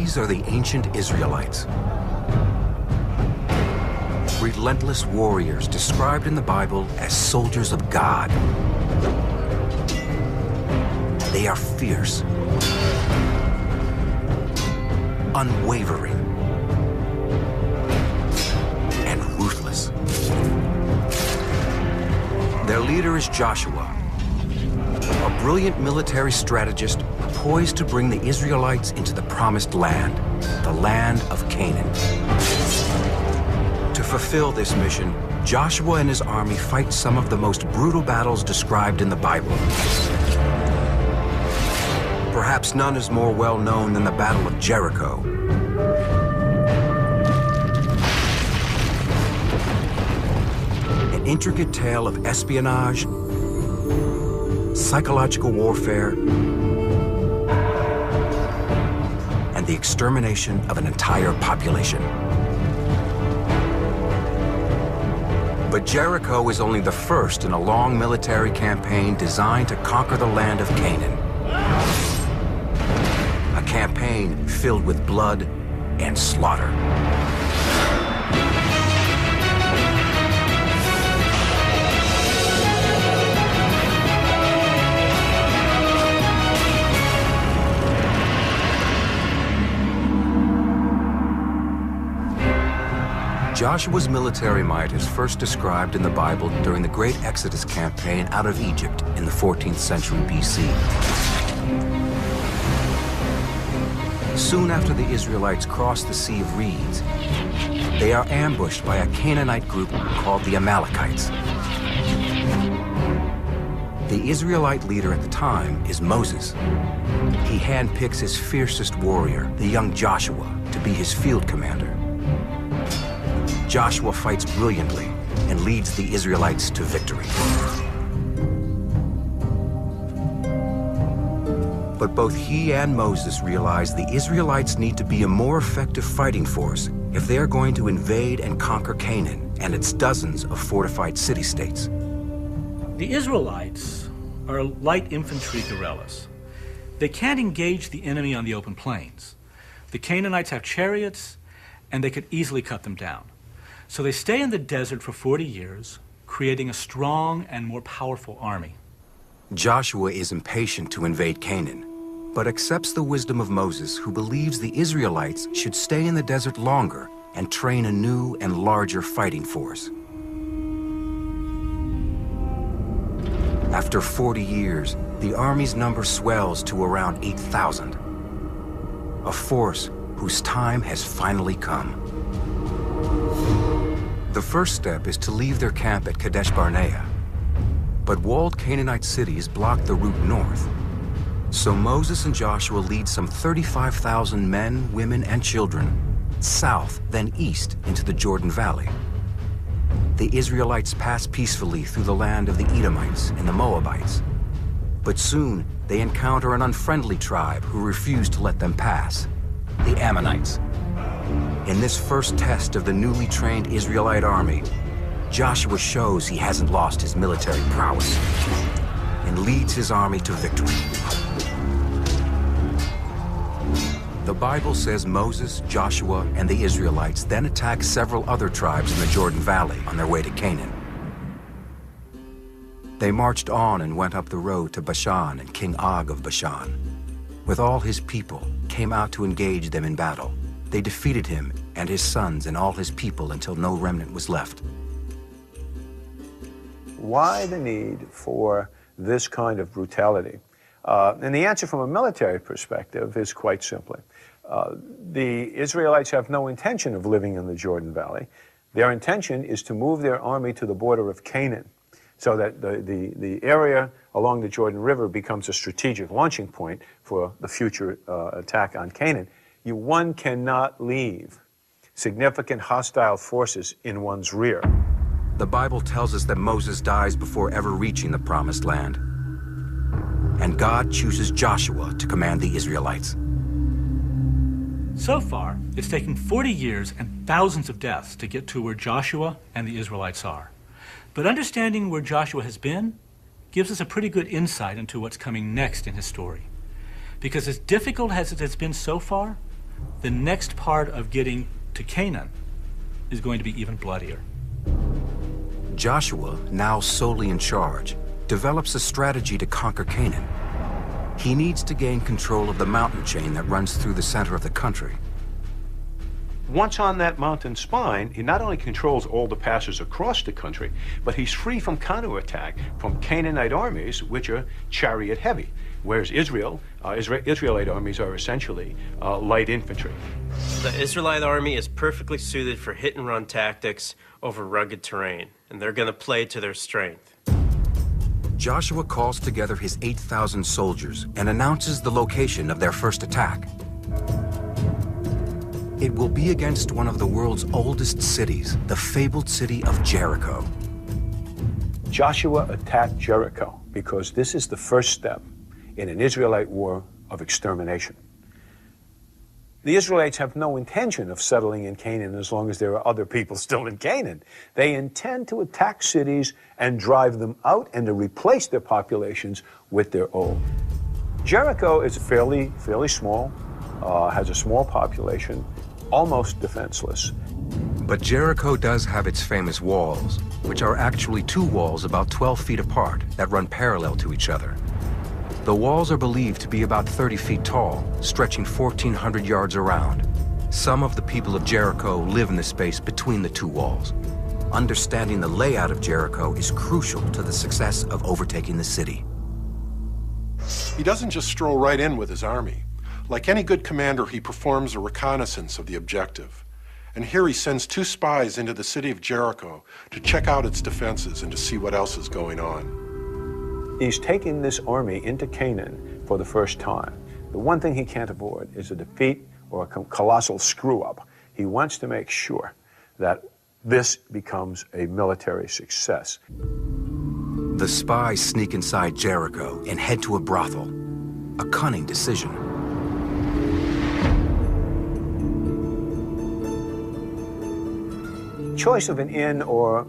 These are the ancient Israelites. Relentless warriors described in the Bible as soldiers of God. They are fierce, unwavering, and ruthless. Their leader is Joshua, a brilliant military strategist poised to bring the Israelites into the promised land, the land of Canaan. To fulfill this mission, Joshua and his army fight some of the most brutal battles described in the Bible. Perhaps none is more well known than the Battle of Jericho. An intricate tale of espionage, psychological warfare, and the extermination of an entire population. But Jericho is only the first in a long military campaign designed to conquer the land of Canaan. A campaign filled with blood and slaughter. Joshua's military might is first described in the Bible during the Great Exodus campaign out of Egypt in the 14th century BC. Soon after the Israelites cross the Sea of Reeds, they are ambushed by a Canaanite group called the Amalekites. The Israelite leader at the time is Moses. He handpicks his fiercest warrior, the young Joshua, to be his field commander. Joshua fights brilliantly and leads the Israelites to victory. But both he and Moses realize the Israelites need to be a more effective fighting force if they are going to invade and conquer Canaan and its dozens of fortified city-states. The Israelites are light infantry guerrillas. They can't engage the enemy on the open plains. The Canaanites have chariots, and they could easily cut them down. So they stay in the desert for 40 years, creating a strong and more powerful army. Joshua is impatient to invade Canaan, but accepts the wisdom of Moses, who believes the Israelites should stay in the desert longer and train a new and larger fighting force. After 40 years, the army's number swells to around 8,000. A force whose time has finally come. The first step is to leave their camp at Kadesh Barnea. But walled Canaanite cities block the route north. So Moses and Joshua lead some 35,000 men, women, and children south, then east into the Jordan Valley. The Israelites pass peacefully through the land of the Edomites and the Moabites. But soon they encounter an unfriendly tribe who refuse to let them pass, the Ammonites. In this first test of the newly trained Israelite army, Joshua shows he hasn't lost his military prowess and leads his army to victory. The Bible says Moses, Joshua, and the Israelites then attack several other tribes in the Jordan Valley on their way to Canaan. They marched on and went up the road to Bashan, and King Og of Bashan, with all his people, came out to engage them in battle. They defeated him and his sons and all his people until no remnant was left. Why the need for this kind of brutality? And the answer from a military perspective is quite simply. The Israelites have no intention of living in the Jordan Valley. Their intention is to move their army to the border of Canaan, so that the area along the Jordan River becomes a strategic launching point for the future attack on Canaan. One cannot leave significant hostile forces in one's rear. The Bible tells us that Moses dies before ever reaching the promised land. And God chooses Joshua to command the Israelites. So far, it's taken 40 years and thousands of deaths to get to where Joshua and the Israelites are. But understanding where Joshua has been gives us a pretty good insight into what's coming next in his story. Because as difficult as it has been so far, the next part of getting to Canaan is going to be even bloodier. Joshua, now solely in charge, develops a strategy to conquer Canaan. He needs to gain control of the mountain chain that runs through the center of the country. Once on that mountain spine, he not only controls all the passes across the country, but he's free from counterattack from Canaanite armies, which are chariot heavy, whereas Israelite armies are essentially light infantry. The Israelite army is perfectly suited for hit-and-run tactics over rugged terrain, and they're going to play to their strength. Joshua calls together his 8,000 soldiers and announces the location of their first attack. It will be against one of the world's oldest cities, the fabled city of Jericho. Joshua attacked Jericho because this is the first step in an Israelite war of extermination. The Israelites have no intention of settling in Canaan as long as there are other people still in Canaan. They intend to attack cities and drive them out and to replace their populations with their own. Jericho is fairly small, has a small population, almost defenseless. But Jericho does have its famous walls, which are actually two walls about 12 feet apart that run parallel to each other. The walls are believed to be about 30 feet tall, stretching 1,400 yards around. Some of the people of Jericho live in the space between the two walls. Understanding the layout of Jericho is crucial to the success of overtaking the city. He doesn't just stroll right in with his army. Like any good commander, he performs a reconnaissance of the objective. And here he sends 2 spies into the city of Jericho to check out its defenses and to see what else is going on. He's taking this army into Canaan for the first time. The one thing he can't avoid is a defeat or a colossal screw-up. He wants to make sure that this becomes a military success. The spies sneak inside Jericho and head to a brothel. A cunning decision. Choice of an inn or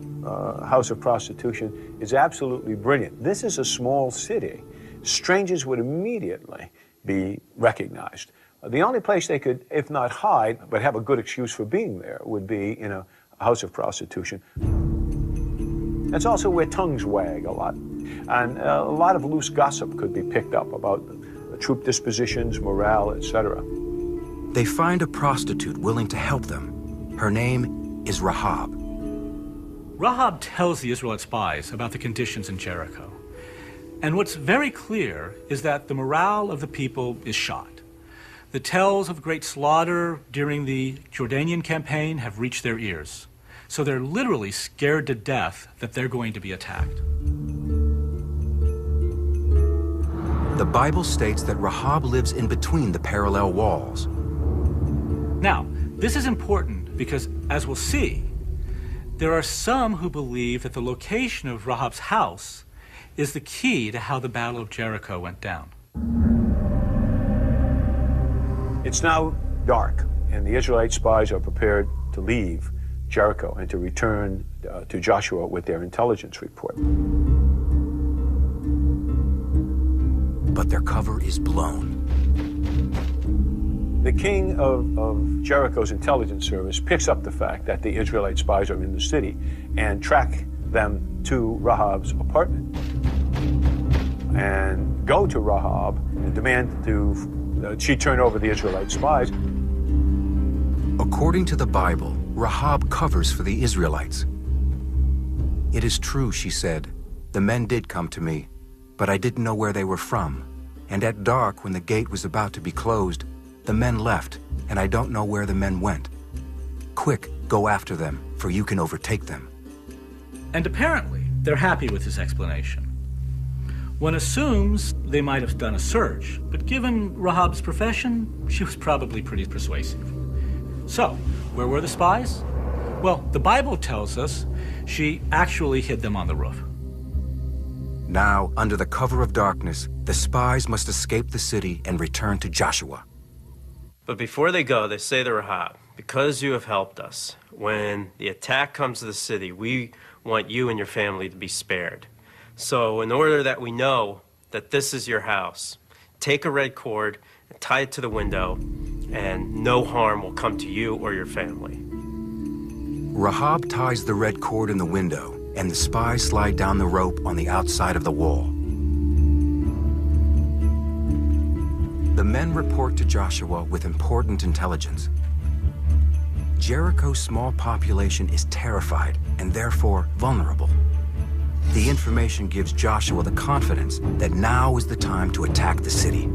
house of prostitution is absolutely brilliant. This is a small city. Strangers would immediately be recognized. The only place they could, if not hide, but have a good excuse for being there, would be in a house of prostitution. That's also where tongues wag a lot. And a lot of loose gossip could be picked up about troop dispositions, morale, etc. They find a prostitute willing to help them. Her name is Rahab. Rahab tells the Israelite spies about the conditions in Jericho. And what's very clear is that the morale of the people is shot. The tales of great slaughter during the Jordanian campaign have reached their ears. So they're literally scared to death that they're going to be attacked. The Bible states that Rahab lives in between the parallel walls. Now, this is important because, as we'll see, there are some who believe that the location of Rahab's house is the key to how the Battle of Jericho went down. It's now dark, and the Israelite spies are prepared to leave Jericho and to return to Joshua with their intelligence report. But their cover is blown. The king of Jericho's intelligence service picks up the fact that the Israelite spies are in the city and track them to Rahab's apartment and go to Rahab and demand she turn over the Israelite spies. According to the Bible, Rahab covers for the Israelites. It is true, she said, the men did come to me, but I didn't know where they were from. And at dark, when the gate was about to be closed, the men left, and I don't know where the men went. Quick, go after them, for you can overtake them. And apparently, they're happy with his explanation. One assumes they might have done a search, but given Rahab's profession, she was probably pretty persuasive. So, where were the spies? Well, the Bible tells us she actually hid them on the roof. Now, under the cover of darkness, the spies must escape the city and return to Joshua. But before they go, they say to Rahab, because you have helped us, when the attack comes to the city, we want you and your family to be spared. So in order that we know that this is your house, take a red cord and tie it to the window and no harm will come to you or your family. Rahab ties the red cord in the window, and the spies slide down the rope on the outside of the wall. The men report to Joshua with important intelligence. Jericho's small population is terrified and therefore vulnerable. The information gives Joshua the confidence that now is the time to attack the city.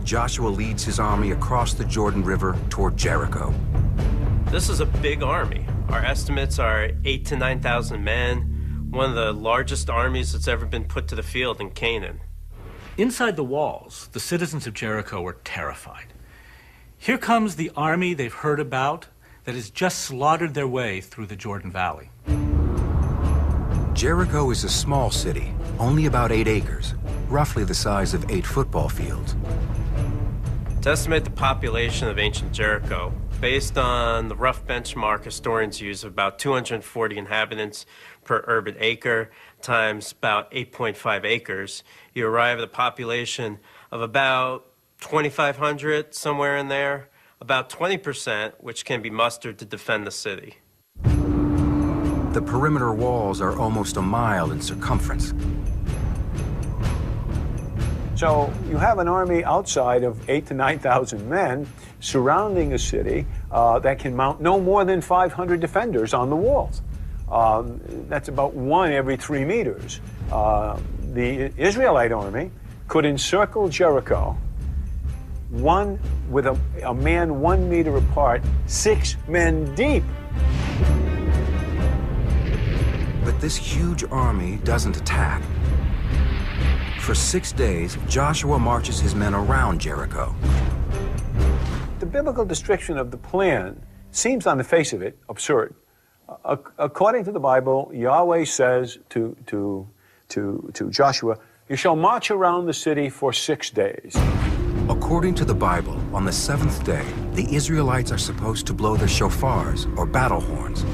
Joshua leads his army across the Jordan River toward Jericho. This is a big army. Our estimates are 8,000 to 9,000 men, one of the largest armies that's ever been put to the field in Canaan. Inside the walls, the citizens of Jericho were terrified. Here comes the army they've heard about that has just slaughtered their way through the Jordan Valley. Jericho is a small city, only about 8 acres, roughly the size of 8 football fields. To estimate the population of ancient Jericho, based on the rough benchmark historians use of about 240 inhabitants per urban acre times about 8.5 acres, you arrive at a population of about 2,500, somewhere in there, about 20%, which can be mustered to defend the city. The perimeter walls are almost a mile in circumference. So you have an army outside of 8,000 to 9,000 men surrounding a city that can mount no more than 500 defenders on the walls. That's about 1 every 3 meters. The Israelite army could encircle Jericho, one with a man 1 meter apart, 6 men deep. But this huge army doesn't attack. For 6 days, Joshua marches his men around Jericho. The biblical description of the plan seems on the face of it absurd. According to the Bible, Yahweh says to Joshua, "You shall march around the city for 6 days." According to the Bible, on the 7th day, the Israelites are supposed to blow their shofars, or battle horns.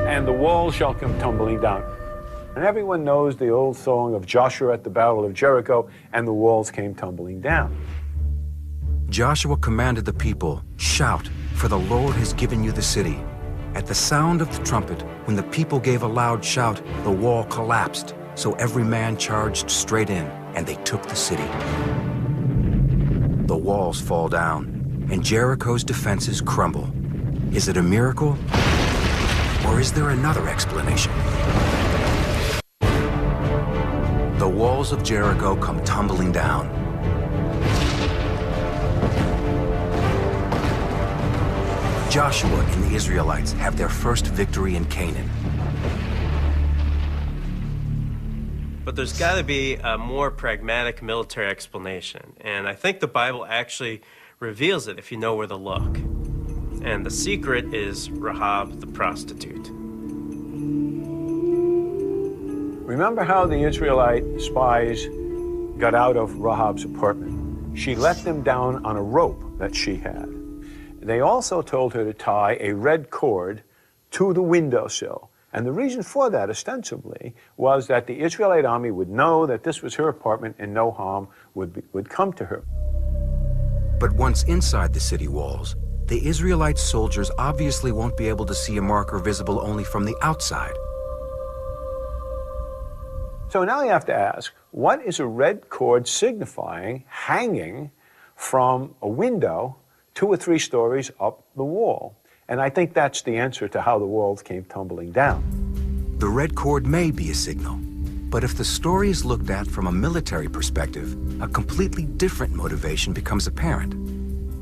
And the walls shall come tumbling down. And everyone knows the old song of Joshua at the Battle of Jericho, and the walls came tumbling down. Joshua commanded the people, "Shout, for the Lord has given you the city." At the sound of the trumpet, when the people gave a loud shout, the wall collapsed, so every man charged straight in, and they took the city. The walls fall down, and Jericho's defenses crumble. Is it a miracle? Or is there another explanation? The walls of Jericho come tumbling down. Joshua and the Israelites have their first victory in Canaan. But there's got to be a more pragmatic military explanation, and I think the Bible actually reveals it if you know where to look. And the secret is Rahab the prostitute. Remember how the Israelite spies got out of Rahab's apartment? She let them down on a rope that she had. They also told her to tie a red cord to the windowsill. And the reason for that, ostensibly, was that the Israelite army would know that this was her apartment and no harm would come to her. But once inside the city walls, the Israelite soldiers obviously won't be able to see a marker visible only from the outside. So now you have to ask, what is a red cord signifying hanging from a window 2 or 3 stories up the wall? And I think that's the answer to how the walls came tumbling down. The red cord may be a signal, but if the story is looked at from a military perspective, a completely different motivation becomes apparent.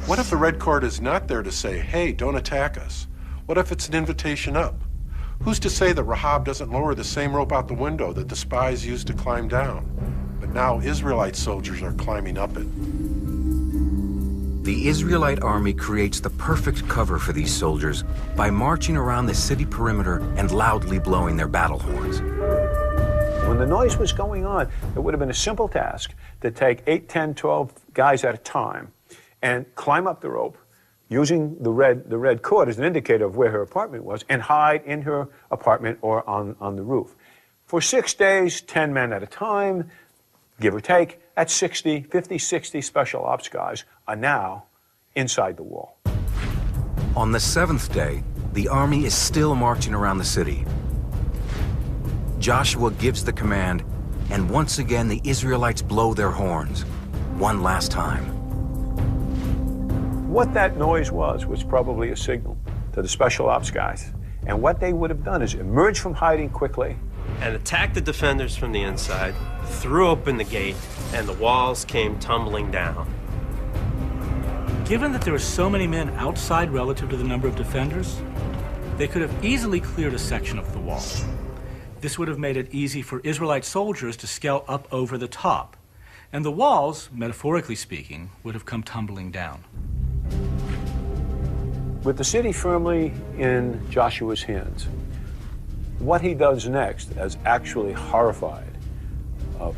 What if the red cord is not there to say, hey, don't attack us? What if it's an invitation up? Who's to say that Rahab doesn't lower the same rope out the window that the spies used to climb down? But now Israelite soldiers are climbing up it. The Israelite army creates the perfect cover for these soldiers by marching around the city perimeter and loudly blowing their battle horns. When the noise was going on, it would have been a simple task to take 8, 10, 12 guys at a time and climb up the rope, using the red cord as an indicator of where her apartment was, and hide in her apartment or on the roof. For 6 days, 10 men at a time, give or take, at 50, 60 special ops guys are now inside the wall. On the 7th day, the army is still marching around the city. Joshua gives the command, and once again the Israelites blow their horns, one last time. What that noise was probably a signal to the special ops guys. And what they would have done is emerge from hiding quickly and attacked the defenders from the inside, threw open the gate, and the walls came tumbling down. Given that there were so many men outside relative to the number of defenders, they could have easily cleared a section of the wall. This would have made it easy for Israelite soldiers to scale up over the top, and the walls, metaphorically speaking, would have come tumbling down. With the city firmly in Joshua's hands, what he does next has actually horrified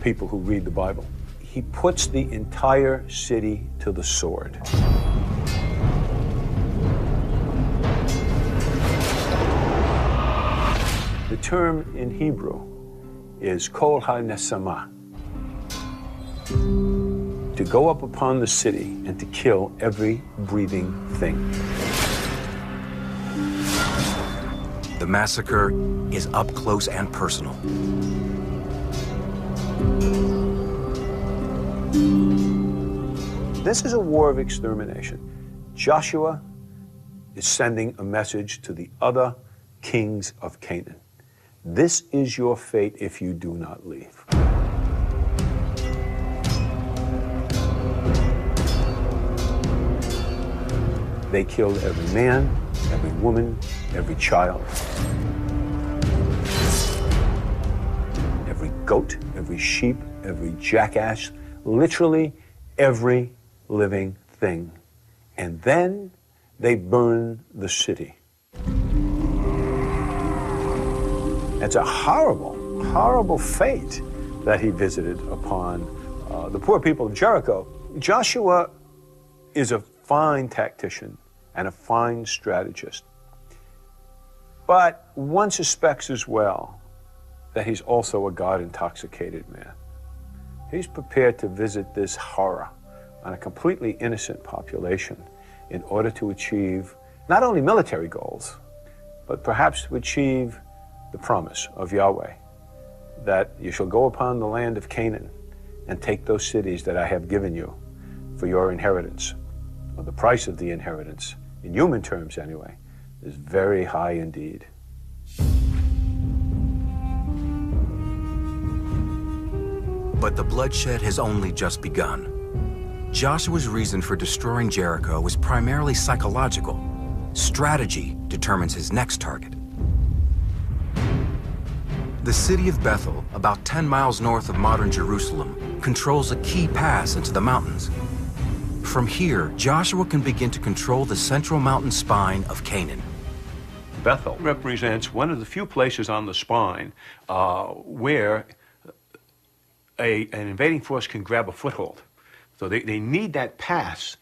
people who read the Bible. He puts the entire city to the sword. The term in Hebrew is kol ha-nesama, to go up upon the city and to kill every breathing thing. The massacre is up close and personal. This is a war of extermination. Joshua is sending a message to the other kings of Canaan. This is your fate if you do not leave. They killed every man, every woman, every child, every goat, every sheep, every jackass, literally every living thing. And then they burn the city. It's a horrible, horrible fate that he visited upon the poor people of Jericho. Joshua is a fine tactician and a fine strategist. But one suspects as well that he's also a God-intoxicated man. He's prepared to visit this horror on a completely innocent population in order to achieve not only military goals, but perhaps to achieve the promise of Yahweh, that you shall go upon the land of Canaan and take those cities that I have given you for your inheritance. Well, the price of the inheritance, in human terms anyway, is very high indeed. But the bloodshed has only just begun. Joshua's reason for destroying Jericho was primarily psychological. Strategy determines his next target. The city of Bethel, about 10 miles north of modern Jerusalem, controls a key pass into the mountains. From here, Joshua can begin to control the central mountain spine of Canaan. Bethel represents one of the few places on the spine where an invading force can grab a foothold. So they need that pass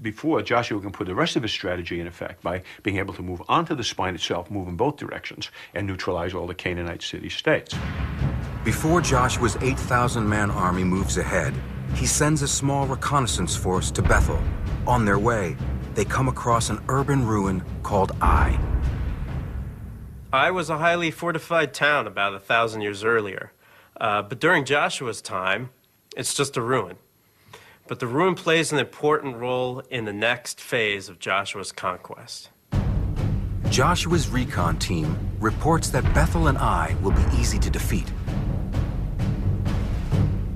before Joshua can put the rest of his strategy in effect by being able to move onto the spine itself, move in both directions, and neutralize all the Canaanite city-states. Before Joshua's 8,000-man army moves ahead, he sends a small reconnaissance force to Bethel. On their way, they come across an urban ruin called Ai. Ai was a highly fortified town about 1,000 years earlier. But during Joshua's time, it's just a ruin. But the ruin plays an important role in the next phase of Joshua's conquest. Joshua's recon team reports that Bethel and Ai will be easy to defeat.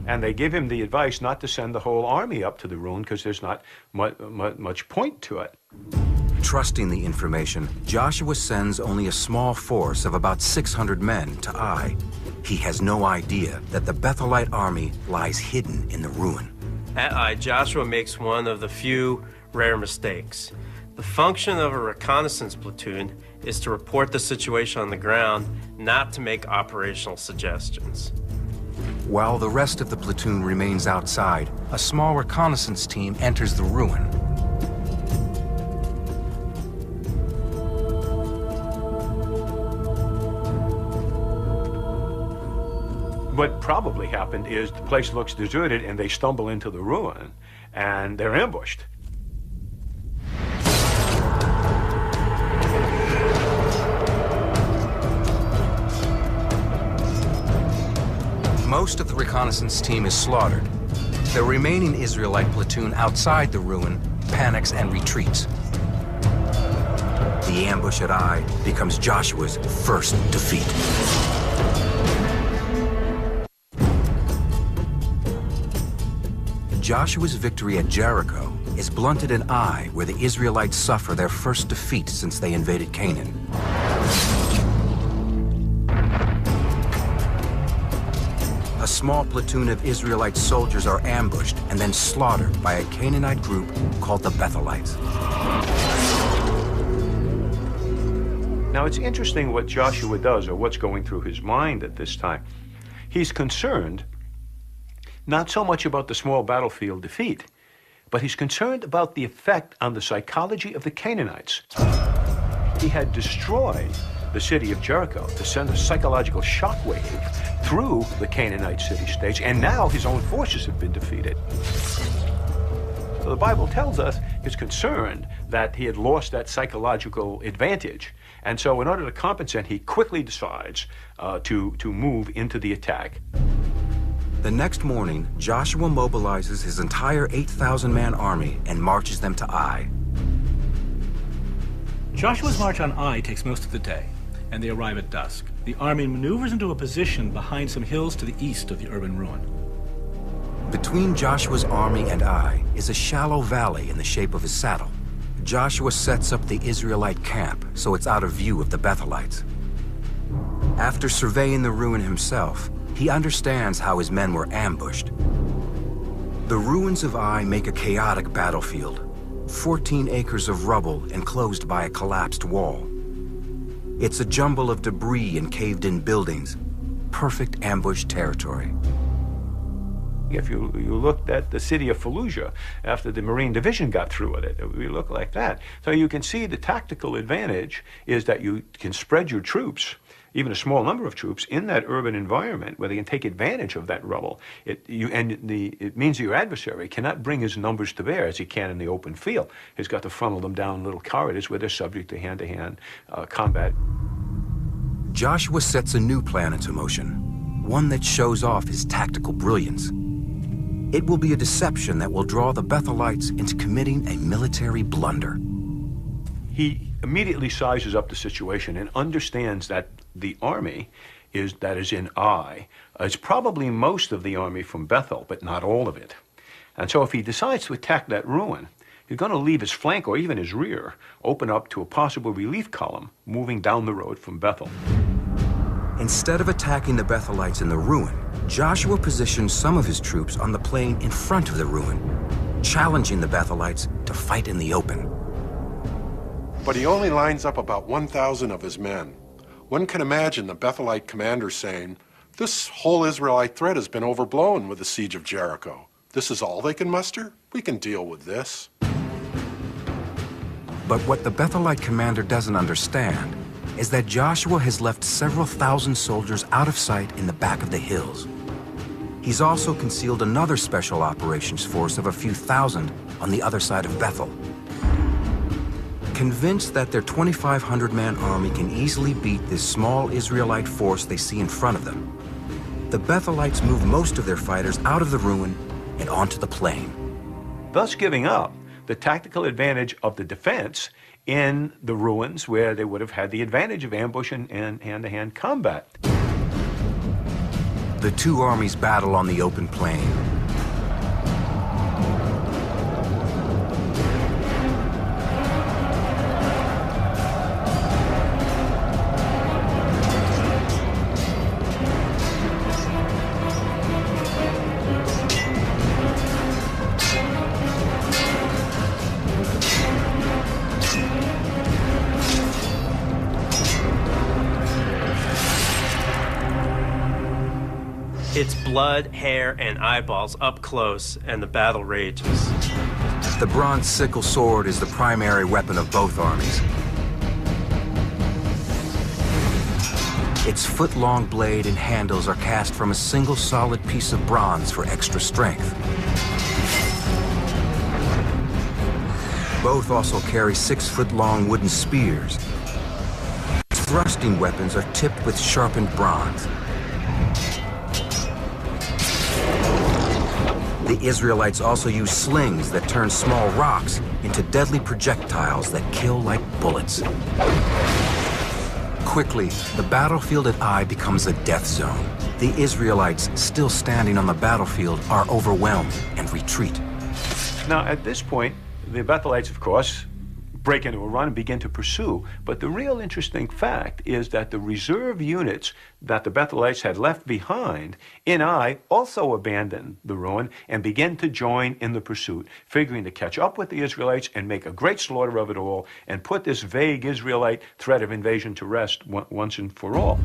And they give him the advice not to send the whole army up to the ruin because there's not much point to it. Trusting the information, Joshua sends only a small force of about 600 men to Ai. He has no idea that the Bethelite army lies hidden in the ruin. At Ai, Joshua makes one of the few rare mistakes. The function of a reconnaissance platoon is to report the situation on the ground, not to make operational suggestions. While the rest of the platoon remains outside, a small reconnaissance team enters the ruin. what probably happened is the place looks deserted and they stumble into the ruin and they're ambushed. Most of the reconnaissance team is slaughtered. The remaining Israelite platoon outside the ruin panics and retreats. The ambush at Ai becomes Joshua's first defeat. Joshua's victory at Jericho is blunted in Ai, where the Israelites suffer their first defeat since they invaded Canaan. A small platoon of Israelite soldiers are ambushed and then slaughtered by a Canaanite group called the Bethelites. Now, it's interesting what Joshua does, or what's going through his mind at this time. He's concerned not so much about the small battlefield defeat, but he's concerned about the effect on the psychology of the Canaanites. He had destroyed the city of Jericho to send a psychological shockwave through the Canaanite city-states, and now his own forces have been defeated. So the Bible tells us he's concerned that he had lost that psychological advantage. And so in order to compensate, he quickly decides to move into the attack. The next morning, Joshua mobilizes his entire 8,000-man army and marches them to Ai. Joshua's march on Ai takes most of the day, and they arrive at dusk. The army maneuvers into a position behind some hills to the east of the urban ruin. Between Joshua's army and Ai is a shallow valley in the shape of a saddle. Joshua sets up the Israelite camp so it's out of view of the Bethelites. After surveying the ruin himself, he understands how his men were ambushed. The ruins of Ai make a chaotic battlefield, 14 acres of rubble enclosed by a collapsed wall. It's a jumble of debris and caved-in buildings, perfect ambush territory. If you looked at the city of Fallujah after the Marine Division got through with it, it would look like that. So you can see the tactical advantage is that you can spread your troops, even a small number of troops, in that urban environment where they can take advantage of that rubble. It means your adversary cannot bring his numbers to bear as he can in the open field. He's got to funnel them down little corridors where they're subject to hand-to-hand combat. Joshua sets a new plan into motion, one that shows off his tactical brilliance. It will be a deception that will draw the Bethelites into committing a military blunder. He immediately sizes up the situation and understands that the army that is in Ai is probably most of the army from Bethel, but not all of it. And so if he decides to attack that ruin, he's going to leave his flank or even his rear open up to a possible relief column moving down the road from Bethel. Instead of attacking the Bethelites in the ruin, Joshua positions some of his troops on the plain in front of the ruin, challenging the Bethelites to fight in the open. But he only lines up about 1,000 of his men. One can imagine the Bethelite commander saying, "This whole Israelite threat has been overblown with the siege of Jericho. This is all they can muster? We can deal with this." But what the Bethelite commander doesn't understand is that Joshua has left several thousand soldiers out of sight in the back of the hills. He's also concealed another special operations force of a few thousand on the other side of Bethel. Convinced that their 2,500-man army can easily beat this small Israelite force they see in front of them, the Bethelites move most of their fighters out of the ruin and onto the plain, thus giving up the tactical advantage of the defense in the ruins where they would have had the advantage of ambush and hand-to-hand combat. The two armies battle on the open plain. It's blood, hair, and eyeballs up close, and the battle rages. The bronze sickle sword is the primary weapon of both armies. Its foot-long blade and handles are cast from a single solid piece of bronze for extra strength. Both also carry 6-foot-long wooden spears. Thrusting weapons are tipped with sharpened bronze. The Israelites also use slings that turn small rocks into deadly projectiles that kill like bullets. Quickly, the battlefield at Ai becomes a death zone. The Israelites, still standing on the battlefield, are overwhelmed and retreat. Now, at this point, the Bethelites, of course, break into a run and begin to pursue. But the real interesting fact is that the reserve units that the Bethelites had left behind in Ai also abandon the ruin and begin to join in the pursuit, figuring to catch up with the Israelites and make a great slaughter of it all and put this vague Israelite threat of invasion to rest once and for all.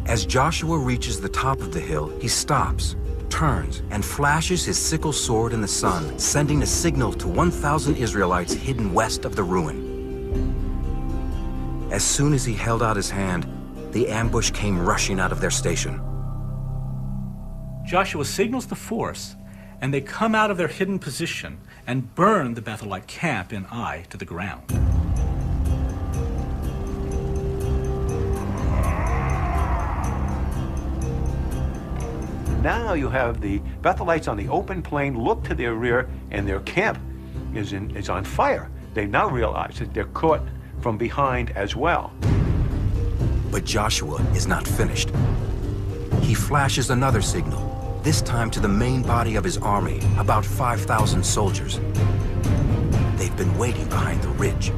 As Joshua reaches the top of the hill, he stops, turns, and flashes his sickle sword in the sun, sending a signal to 1,000 Israelites hidden west of the ruin. As soon as he held out his hand, the ambush came rushing out of their station. Joshua signals the force, and they come out of their hidden position and burn the Bethelite camp in Ai to the ground. Now you have the Bethelites on the open plain look to their rear, and their camp is on fire. They now realize that they're caught from behind as well. But Joshua is not finished. He flashes another signal, this time to the main body of his army, about 5,000 soldiers. They've been waiting behind the ridge.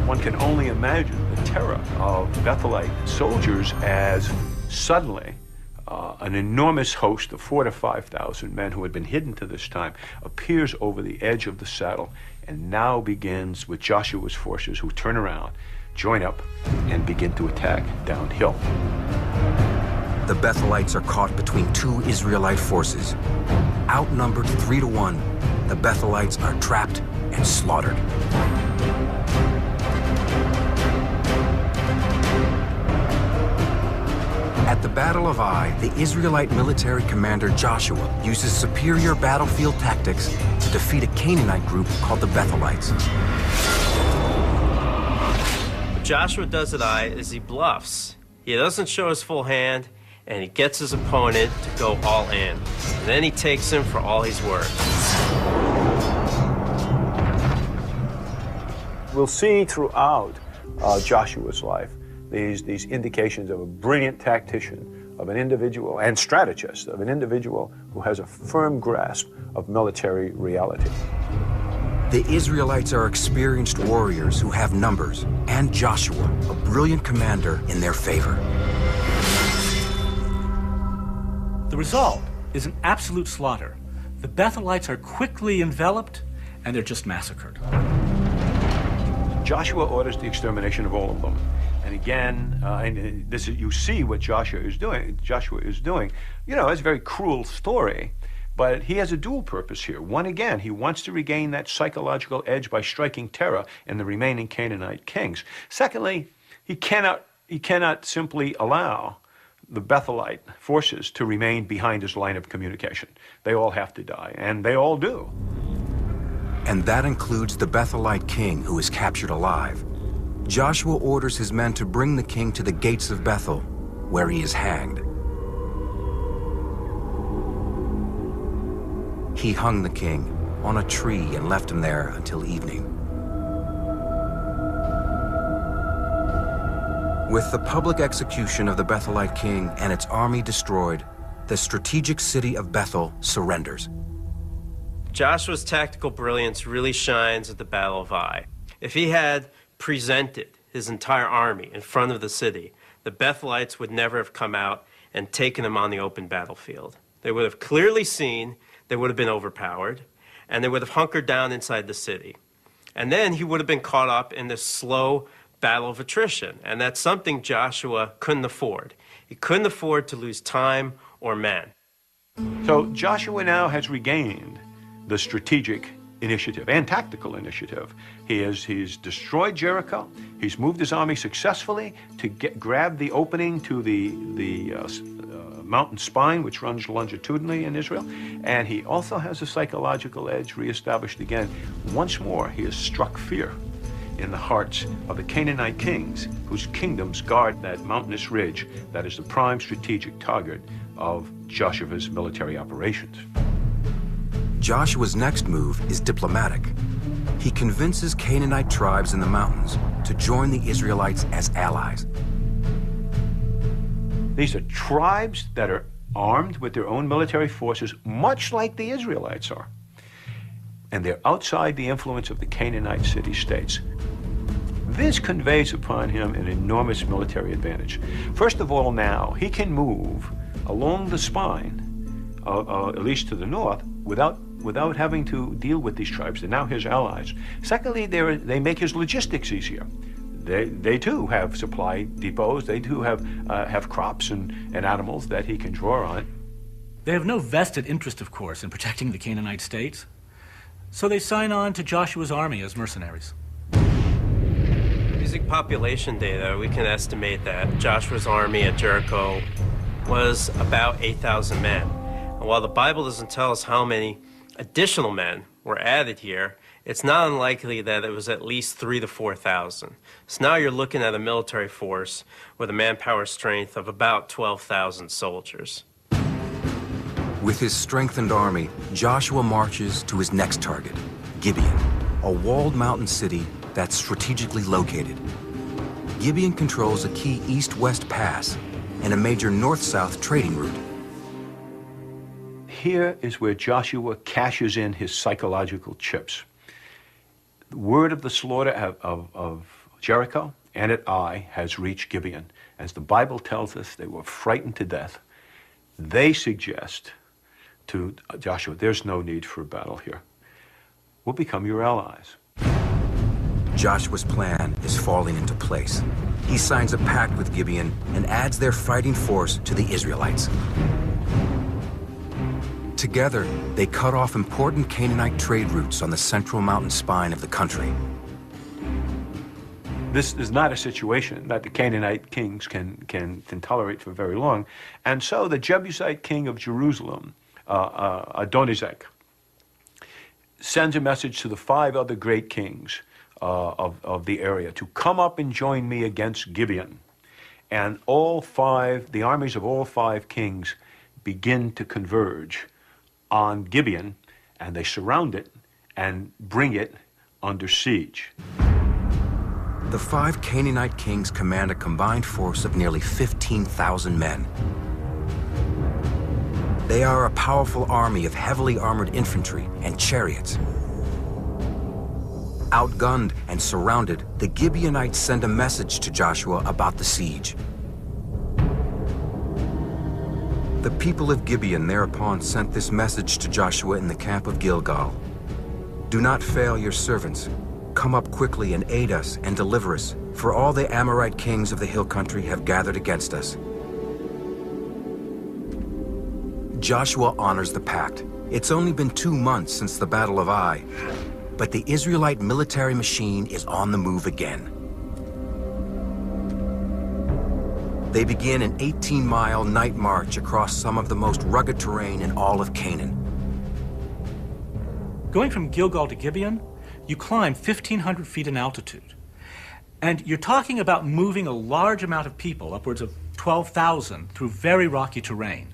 One can only imagine the terror of Bethelite soldiers as suddenly an enormous host of 4,000 to 5,000 men who had been hidden to this time appears over the edge of the saddle and now begins with Joshua's forces, who turn around, join up, and begin to attack downhill. The Bethelites are caught between two Israelite forces. Outnumbered 3 to 1, the Bethelites are trapped and slaughtered. At the Battle of Ai, the Israelite military commander Joshua uses superior battlefield tactics to defeat a Canaanite group called the Bethelites. What Joshua does at Ai is he bluffs. He doesn't show his full hand, and he gets his opponent to go all in. And then he takes him for all he's worth. We'll see throughout Joshua's life these indications of a brilliant tactician, of an individual, and strategist, of an individual who has a firm grasp of military reality. The Israelites are experienced warriors who have numbers, and Joshua, a brilliant commander, in their favor. The result is an absolute slaughter. The Bethelites are quickly enveloped, and they're just massacred. Joshua orders the extermination of all of them. And again, and this is, you see what Joshua is doing. You know, it's a very cruel story, but he has a dual purpose here. One, again, he wants to regain that psychological edge by striking terror in the remaining Canaanite kings. Secondly, he cannot simply allow the Bethelite forces to remain behind his line of communication. They all have to die, and they all do. And that includes the Bethelite king, who is captured alive. Joshua orders his men to bring the king to the gates of Bethel, where he is hanged. He hung the king on a tree and left him there until evening. With the public execution of the Bethelite king and its army destroyed, the strategic city of Bethel surrenders. Joshua's tactical brilliance really shines at the Battle of Ai. If he had presented his entire army in front of the city, the Bethelites would never have come out and taken him on the open battlefield. They would have clearly seen, they would have been overpowered, and they would have hunkered down inside the city. And then he would have been caught up in this slow battle of attrition, and that's something Joshua couldn't afford. He couldn't afford to lose time or men. So Joshua now has regained the strategic initiative and tactical initiative. He's destroyed Jericho. He's moved his army successfully to grab the opening to the mountain spine, which runs longitudinally in Israel. And he also has a psychological edge reestablished again. Once more, he has struck fear in the hearts of the Canaanite kings, whose kingdoms guard that mountainous ridge that is the prime strategic target of Joshua's military operations. Joshua's next move is diplomatic. He convinces Canaanite tribes in the mountains to join the Israelites as allies. These are tribes that are armed with their own military forces, much like the Israelites are. And they're outside the influence of the Canaanite city-states. This conveys upon him an enormous military advantage. First of all, now, he can move along the spine, at least to the north, without having to deal with these tribes. They're now his allies. Secondly, they make his logistics easier. They too have supply depots. They too have crops and animals that he can draw on. They have no vested interest, of course, in protecting the Canaanite states. So they sign on to Joshua's army as mercenaries. Using population data, we can estimate that Joshua's army at Jericho was about 8,000 men. And while the Bible doesn't tell us how many additional men were added here, it's not unlikely that it was at least 3,000 to 4,000. So now you're looking at a military force with a manpower strength of about 12,000 soldiers. With his strengthened army, Joshua marches to his next target, Gibeon, a walled mountain city that's strategically located. Gibeon controls a key east-west pass and a major north-south trading route. Here is where Joshua cashes in his psychological chips. The word of the slaughter of Jericho and at Ai has reached Gibeon. As the Bible tells us, they were frightened to death. They suggest to Joshua, there's no need for a battle here. We'll become your allies. Joshua's plan is falling into place. He signs a pact with Gibeon and adds their fighting force to the Israelites. Together, they cut off important Canaanite trade routes on the central mountain spine of the country. This is not a situation that the Canaanite kings can tolerate for very long. And so the Jebusite king of Jerusalem, Adonizek, sends a message to the 5 other great kings of the area to come up and join me against Gibeon. And the armies of all 5 kings begin to converge on Gibeon, and they surround it and bring it under siege. The 5 Canaanite kings command a combined force of nearly 15,000 men. They are a powerful army of heavily armored infantry and chariots. Outgunned and surrounded, the Gibeonites send a message to Joshua about the siege. The people of Gibeon thereupon sent this message to Joshua in the camp of Gilgal. Do not fail your servants. Come up quickly and aid us and deliver us, for all the Amorite kings of the hill country have gathered against us. Joshua honors the pact. It's only been 2 months since the Battle of Ai, but the Israelite military machine is on the move again. They begin an 18-mile night march across some of the most rugged terrain in all of Canaan. Going from Gilgal to Gibeon, you climb 1,500 feet in altitude. And you're talking about moving a large amount of people, upwards of 12,000, through very rocky terrain,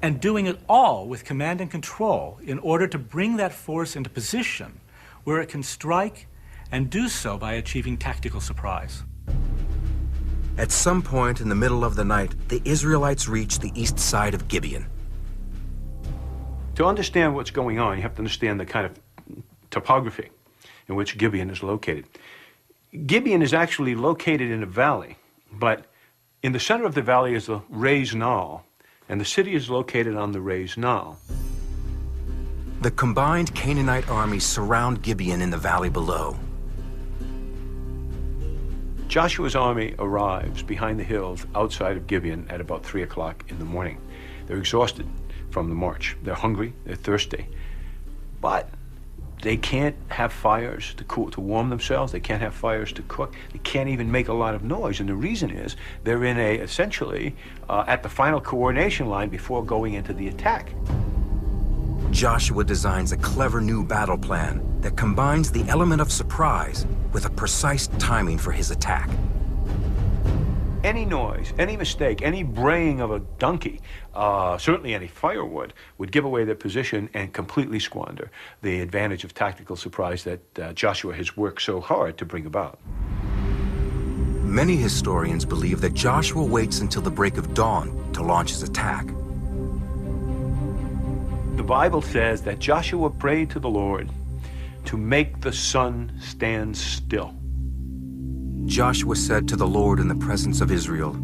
and doing it all with command and control in order to bring that force into position where it can strike and do so by achieving tactical surprise. At some point in the middle of the night, the Israelites reach the east side of Gibeon. To understand what's going on, you have to understand the kind of topography in which Gibeon is located. Gibeon is actually located in a valley, but in the center of the valley is the Raised Knoll, and the city is located on the Raised Knoll. The combined Canaanite armies surround Gibeon in the valley below. Joshua's army arrives behind the hills outside of Gibeon at about 3 o'clock in the morning. They're exhausted from the march. They're hungry, they're thirsty. But They can't have fires to cool, to warm themselves. They can't have fires to cook. They can't even make a lot of noise. And the reason is they're in essentially at the final coordination line before going into the attack. Joshua designs a clever new battle plan that combines the element of surprise with a precise timing for his attack. Any noise, any mistake, any braying of a donkey, certainly any firewood, would give away their position and completely squander the advantage of tactical surprise that Joshua has worked so hard to bring about. Many historians believe that Joshua waits until the break of dawn to launch his attack. The Bible says that Joshua prayed to the Lord to make the sun stand still. Joshua said to the Lord in the presence of Israel,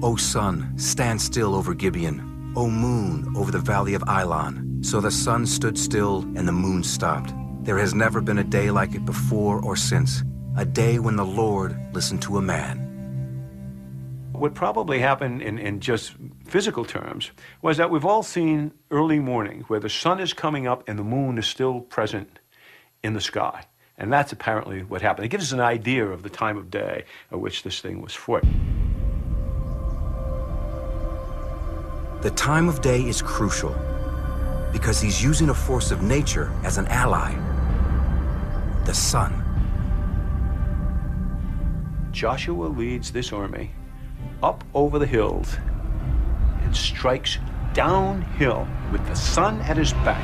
"O sun, stand still over Gibeon. O moon, over the valley of Elon." So the sun stood still and the moon stopped. There has never been a day like it before or since, a day when the Lord listened to a man. What probably happened in just physical terms was that we've all seen early morning where the sun is coming up and the moon is still present in the sky. And that's apparently what happened. It gives us an idea of the time of day at which this thing was fought. The time of day is crucial because he's using a force of nature as an ally, the sun. Joshua leads this army up over the hills and strikes downhill with the sun at his back.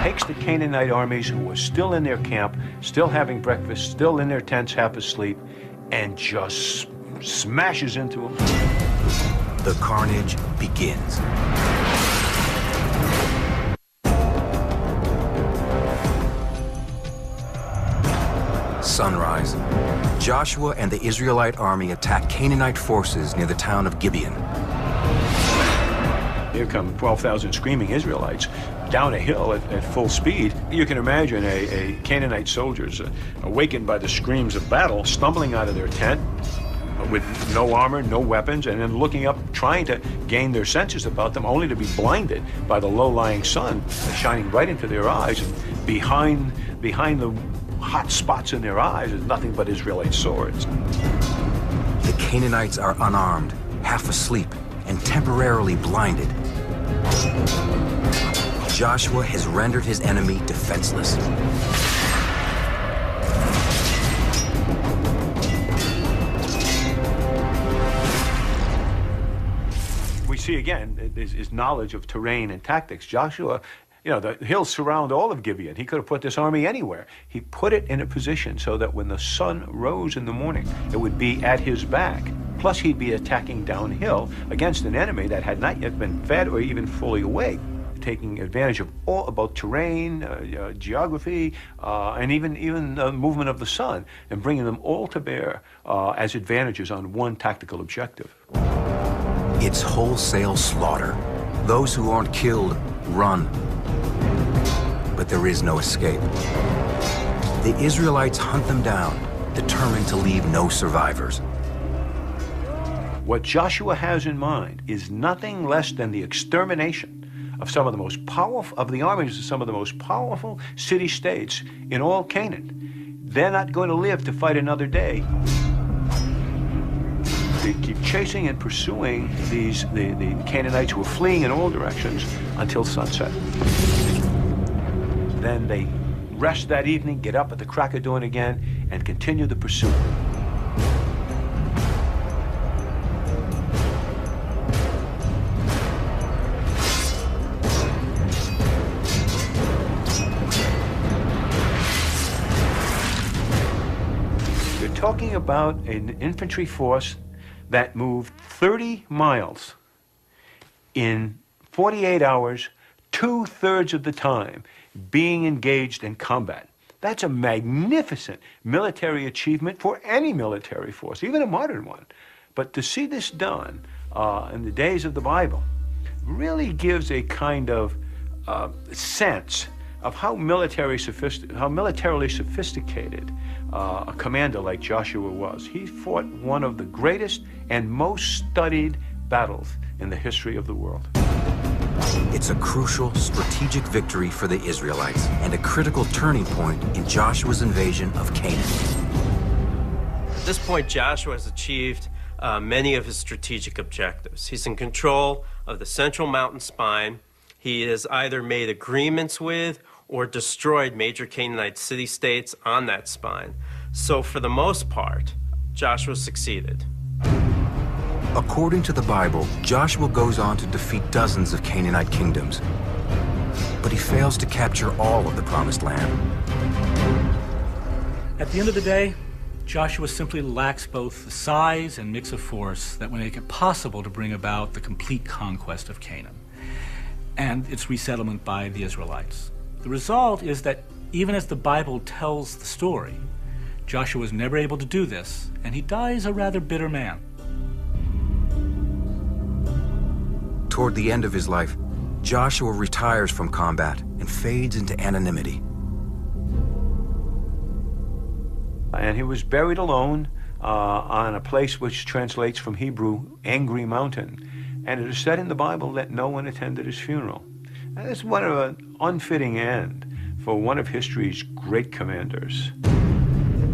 Takes the Canaanite armies who were still in their camp, still having breakfast, still in their tents half asleep, and just smashes into them. The carnage begins. Sunrise. Joshua and the Israelite army attack Canaanite forces near the town of Gibeon. Here come 12,000 screaming Israelites down a hill at full speed. You can imagine a Canaanite soldiers awakened by the screams of battle, stumbling out of their tent with no armor, no weapons, and then looking up, trying to gain their senses about them, only to be blinded by the low-lying sun shining right into their eyes. And behind the hot spots in their eyes is nothing but Israelite swords. The Canaanites are unarmed, half asleep, and temporarily blinded. Joshua has rendered his enemy defenseless. We see again his knowledge of terrain and tactics. Joshua, the hills surround all of Gibeon. He could have put this army anywhere. He put it in a position so that when the sun rose in the morning, it would be at his back. Plus, he'd be attacking downhill against an enemy that had not yet been fed or even fully awake, taking advantage of all about terrain, geography, and even the movement of the sun, and bringing them all to bear as advantages on one tactical objective. It's wholesale slaughter. Those who aren't killed run. But there is no escape. The Israelites hunt them down, determined to leave no survivors. What Joshua has in mind is nothing less than the extermination of some of the most powerful, of the armies of some of the most powerful city-states in all Canaan. They're not going to live to fight another day. They keep chasing and pursuing the Canaanites who are fleeing in all directions until sunset. Then they rest that evening, get up at the crack of dawn again, and continue the pursuit. You're talking about an infantry force that moved 30 miles in 48 hours, 2/3 of the time being engaged in combat. That's a magnificent military achievement for any military force, even a modern one. But to see this done in the days of the Bible really gives a kind of sense of how militarily sophisticated a commander like Joshua was. He fought one of the greatest and most studied battles in the history of the world. It's a crucial strategic victory for the Israelites and a critical turning point in Joshua's invasion of Canaan. At this point, Joshua has achieved many of his strategic objectives. He's in control of the central mountain spine. He has either made agreements with or destroyed major Canaanite city-states on that spine. So for the most part, Joshua succeeded. According to the Bible, Joshua goes on to defeat dozens of Canaanite kingdoms, but he fails to capture all of the Promised Land. At the end of the day, Joshua simply lacks both the size and mix of force that would make it possible to bring about the complete conquest of Canaan and its resettlement by the Israelites. The result is that even as the Bible tells the story, Joshua was never able to do this, and he dies a rather bitter man. Toward the end of his life, Joshua retires from combat and fades into anonymity. And he was buried alone on a place which translates from Hebrew, Angry Mountain. And it is said in the Bible that no one attended his funeral. And it's one of an unfitting end for one of history's great commanders.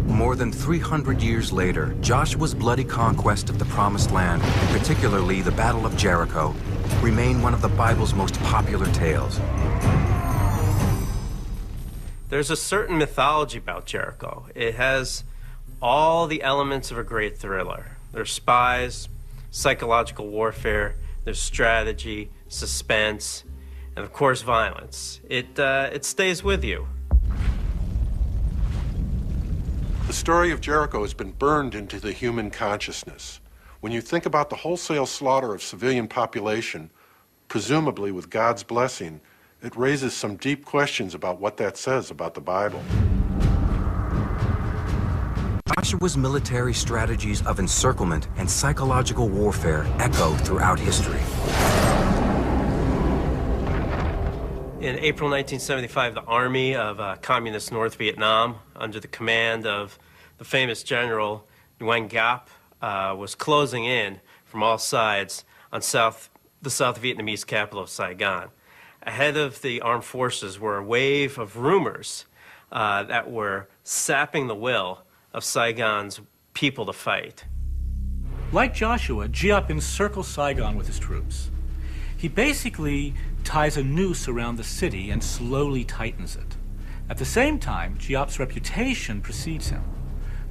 More than 300 years later, Joshua's bloody conquest of the Promised Land, and particularly the Battle of Jericho, remain one of the Bible's most popular tales. There's a certain mythology about Jericho. It has all the elements of a great thriller. There's spies, psychological warfare, there's strategy, suspense, and of course violence. It stays with you. The story of Jericho has been burned into the human consciousness. When you think about the wholesale slaughter of civilian population, presumably with God's blessing, it raises some deep questions about what that says about the Bible. Joshua's military strategies of encirclement and psychological warfare echo throughout history. In April 1975, the army of communist North Vietnam, under the command of the famous general Nguyen Giap, was closing in from all sides on the South Vietnamese capital of Saigon. Ahead of the armed forces were a wave of rumors that were sapping the will of Saigon's people to fight. Like Joshua, Giap encircles Saigon with his troops. He basically ties a noose around the city and slowly tightens it. At the same time, Giap's reputation precedes him.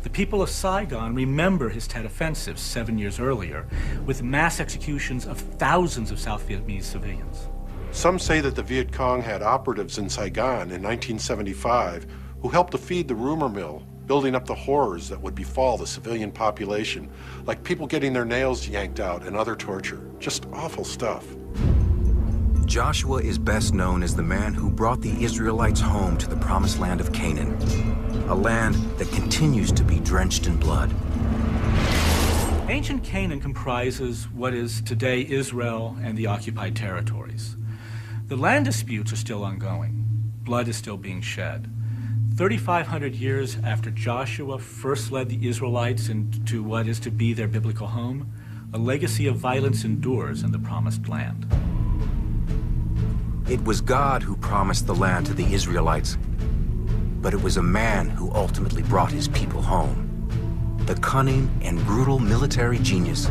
The people of Saigon remember his Tet Offensive 7 years earlier, with mass executions of thousands of South Vietnamese civilians. Some say that the Viet Cong had operatives in Saigon in 1975 who helped to feed the rumor mill, building up the horrors that would befall the civilian population, like people getting their nails yanked out and other torture. Just awful stuff. Joshua is best known as the man who brought the Israelites home to the Promised Land of Canaan, a land that continues to be drenched in blood. Ancient Canaan comprises what is today Israel and the occupied territories. The land disputes are still ongoing. Blood is still being shed. 3,500 years after Joshua first led the Israelites into what is to be their biblical home, a legacy of violence endures in the Promised Land. It was God who promised the land to the Israelites, but it was a man who ultimately brought his people home. The cunning and brutal military genius